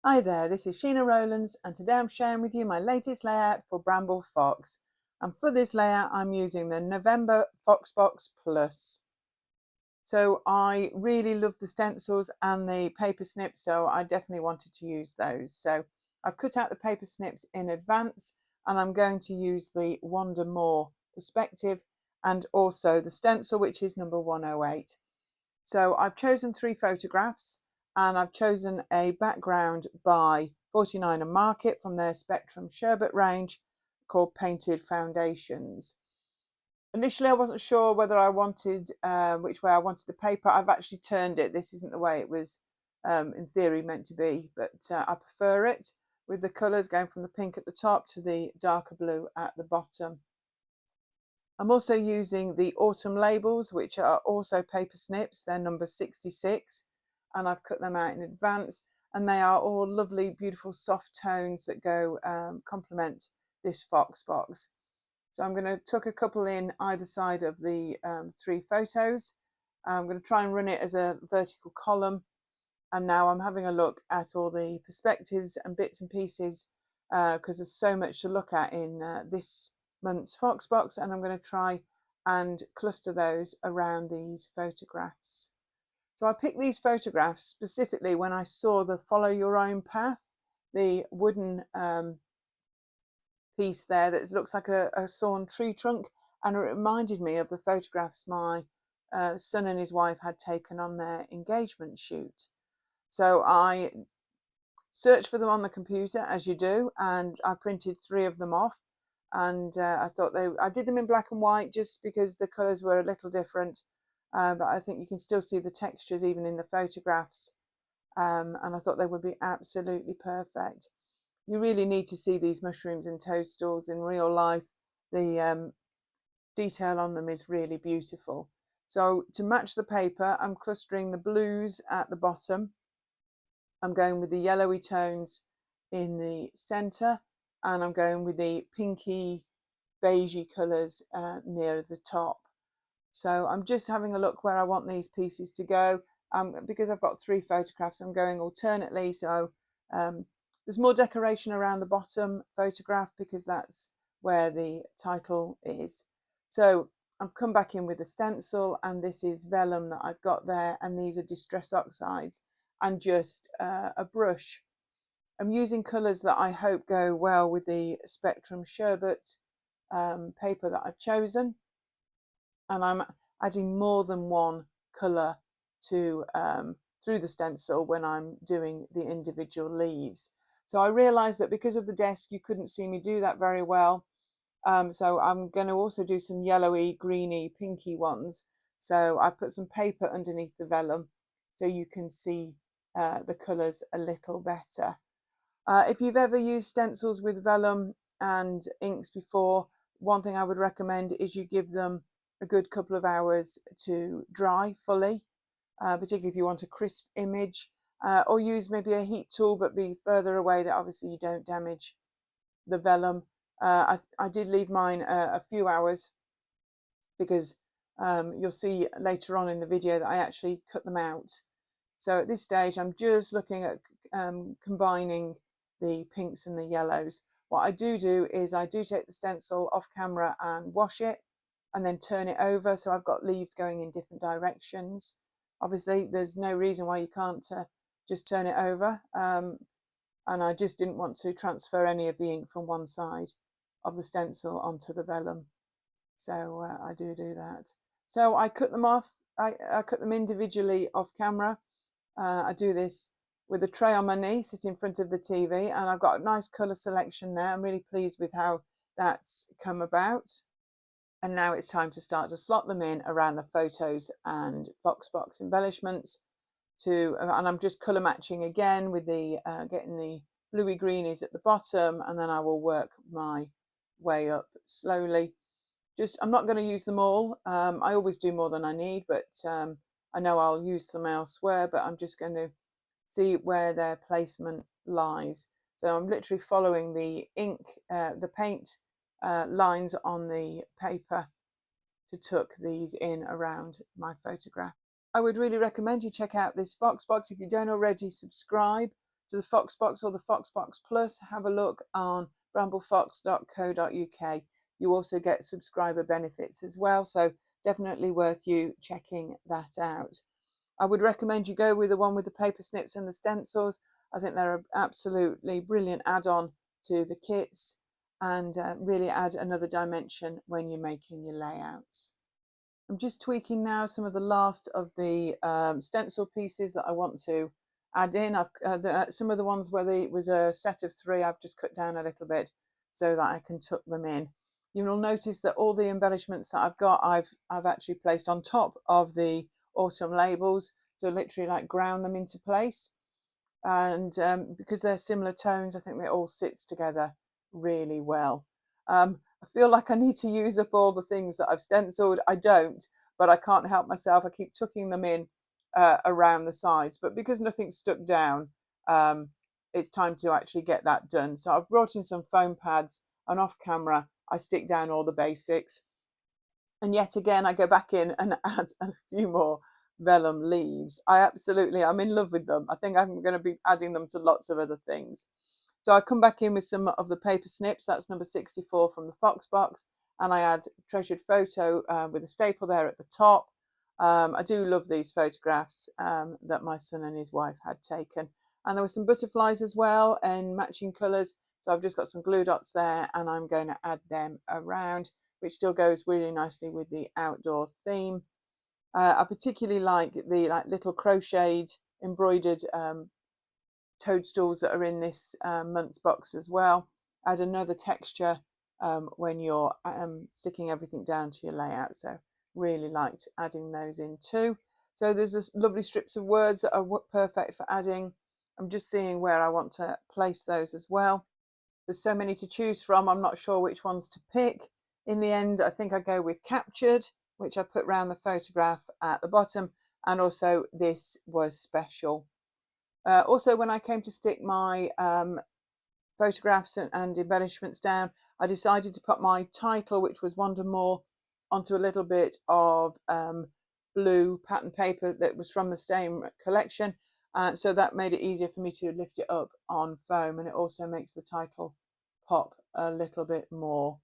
Hi there, this is Sheena Rowlands and today I'm sharing with you my latest layout for Bramble Fox. And for this layout I'm using the November Foxbox Plus. So I really love the stencils and the paper snips, so I definitely wanted to use those. So I've cut out the paper snips in advance and I'm going to use the Wonder More perspective and also the stencil, which is number 108. So I've chosen 3 photographs and I've chosen a background by 49 and Market from their Spectrum Sherbet range called Painted Foundations. Initially I wasn't sure whether I wanted, which way I wanted the paper. I've actually turned it. This isn't the way it was in theory meant to be, but I prefer it with the colours going from the pink at the top to the darker blue at the bottom. I'm also using the autumn labels, which are also paper snips. They're number 66 and I've cut them out in advance, and they are all lovely, beautiful, soft tones that go complement this fox box. So I'm going to tuck a couple in either side of the 3 photos. I'm going to try and run it as a vertical column, and now I'm having a look at all the perspectives and bits and pieces because there's so much to look at in this month's fox box, and I'm going to try and cluster those around these photographs. So I picked these photographs specifically when I saw the Follow Your Own Path, the wooden piece there that looks like a sawn tree trunk, and it reminded me of the photographs my son and his wife had taken on their engagement shoot. So I searched for them on the computer, as you do, and I printed 3 of them off, and I thought I did them in black and white just because the colours were a little different, but I think you can still see the textures even in the photographs, and I thought they would be absolutely perfect. You really need to see these mushrooms and toadstools in real life. The detail on them is really beautiful. So to match the paper, I'm clustering the blues at the bottom. I'm going with the yellowy tones in the centre, and I'm going with the pinky beigey colours near the top. So I'm just having a look where I want these pieces to go. Because I've got 3 photographs, I'm going alternately. So there's more decoration around the bottom photograph because that's where the title is. So I've come back in with a stencil, and this is vellum that I've got there, and these are distress oxides and just a brush. I'm using colours that I hope go well with the Spectrum Sherbet paper that I've chosen, and I'm adding more than one colour to through the stencil when I'm doing the individual leaves. So I realised that because of the desk you couldn't see me do that very well, so I'm going to also do some yellowy, greeny, pinky ones. So I put some paper underneath the vellum so you can see the colours a little better. If you've ever used stencils with vellum and inks before, one thing I would recommend is you give them a good couple of hours to dry fully, particularly if you want a crisp image, or use maybe a heat tool but be further away that obviously you don't damage the vellum. I did leave mine a few hours because you'll see later on in the video that I actually cut them out. So at this stage I'm just looking at combining the pinks and the yellows. What I do is I do take the stencil off camera and wash it and then turn it over, so I've got leaves going in different directions. Obviously there's no reason why you can't just turn it over, and I just didn't want to transfer any of the ink from one side of the stencil onto the vellum, so I do that. So I cut them off. I cut them individually off camera. I do this with a tray on my knee, sit in front of the TV, and I've got a nice colour selection there. I'm really pleased with how that's come about. And now it's time to start to slot them in around the photos and Foxbox embellishments. And I'm just colour matching again with the getting the bluey greenies at the bottom, and then I will work my way up slowly. I'm not going to use them all. I always do more than I need, but I know I'll use them elsewhere, but I'm just going to see where their placement lies. So I'm literally following the ink, the paint lines on the paper to tuck these in around my photograph. I would really recommend you check out this Foxbox. If you don't already, subscribe to the Fox Box or the Fox Box Plus, have a look on bramblefox.co.uk. You also get subscriber benefits as well, so definitely worth you checking that out. I would recommend you go with the one with the paper snips and the stencils. I think they're an absolutely brilliant add-on to the kits, and really add another dimension when you're making your layouts. I'm just tweaking now some of the last of the stencil pieces that I want to add in. Some of the ones where it was a set of 3, I've just cut down a little bit so that I can tuck them in. You will notice that all the embellishments that I've got, I've actually placed on top of the autumn labels, so literally like ground them into place. And because they're similar tones, I think it all sits together really well. I feel like I need to use up all the things that I've stenciled. I don't, but I can't help myself. I keep tucking them in around the sides, but because nothing's stuck down, it's time to actually get that done. So I've brought in some foam pads, and off camera I stick down all the basics, and yet again I go back in and add a few more vellum leaves. I'm in love with them. I think I'm going to be adding them to lots of other things. So I come back in with some of the paper snips. That's number 64 from the Fox Box, and I add treasured photo with a staple there at the top. I do love these photographs that my son and his wife had taken, and there were some butterflies as well in matching colours, so I've just got some glue dots there and I'm going to add them around, which still goes really nicely with the outdoor theme. I particularly like the little crocheted embroidered toadstools that are in this month's box as well. Add another texture when you're sticking everything down to your layout, so really liked adding those in too. So there's this lovely strips of words that are perfect for adding. I'm just seeing where I want to place those as well. There's so many to choose from, I'm not sure which ones to pick. In the end, I think I go with captured, which I put around the photograph at the bottom, and also this was special. Also, when I came to stick my photographs and embellishments down, I decided to put my title, which was Wander More, onto a little bit of blue pattern paper that was from the same collection. So that made it easier for me to lift it up on foam, and it also makes the title pop a little bit more.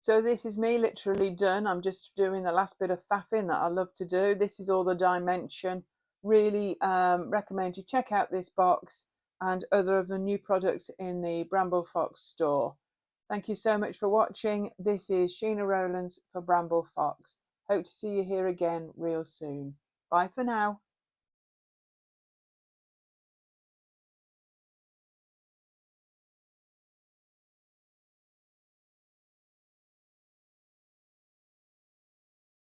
So this is me literally done. I'm just doing the last bit of faffing that I love to do. This is all the dimension. Really recommend you check out this box and other of the new products in the Bramble Fox store. Thank you so much for watching. This is Sheena Rowlands for Bramble Fox. Hope to see you here again real soon. Bye for now.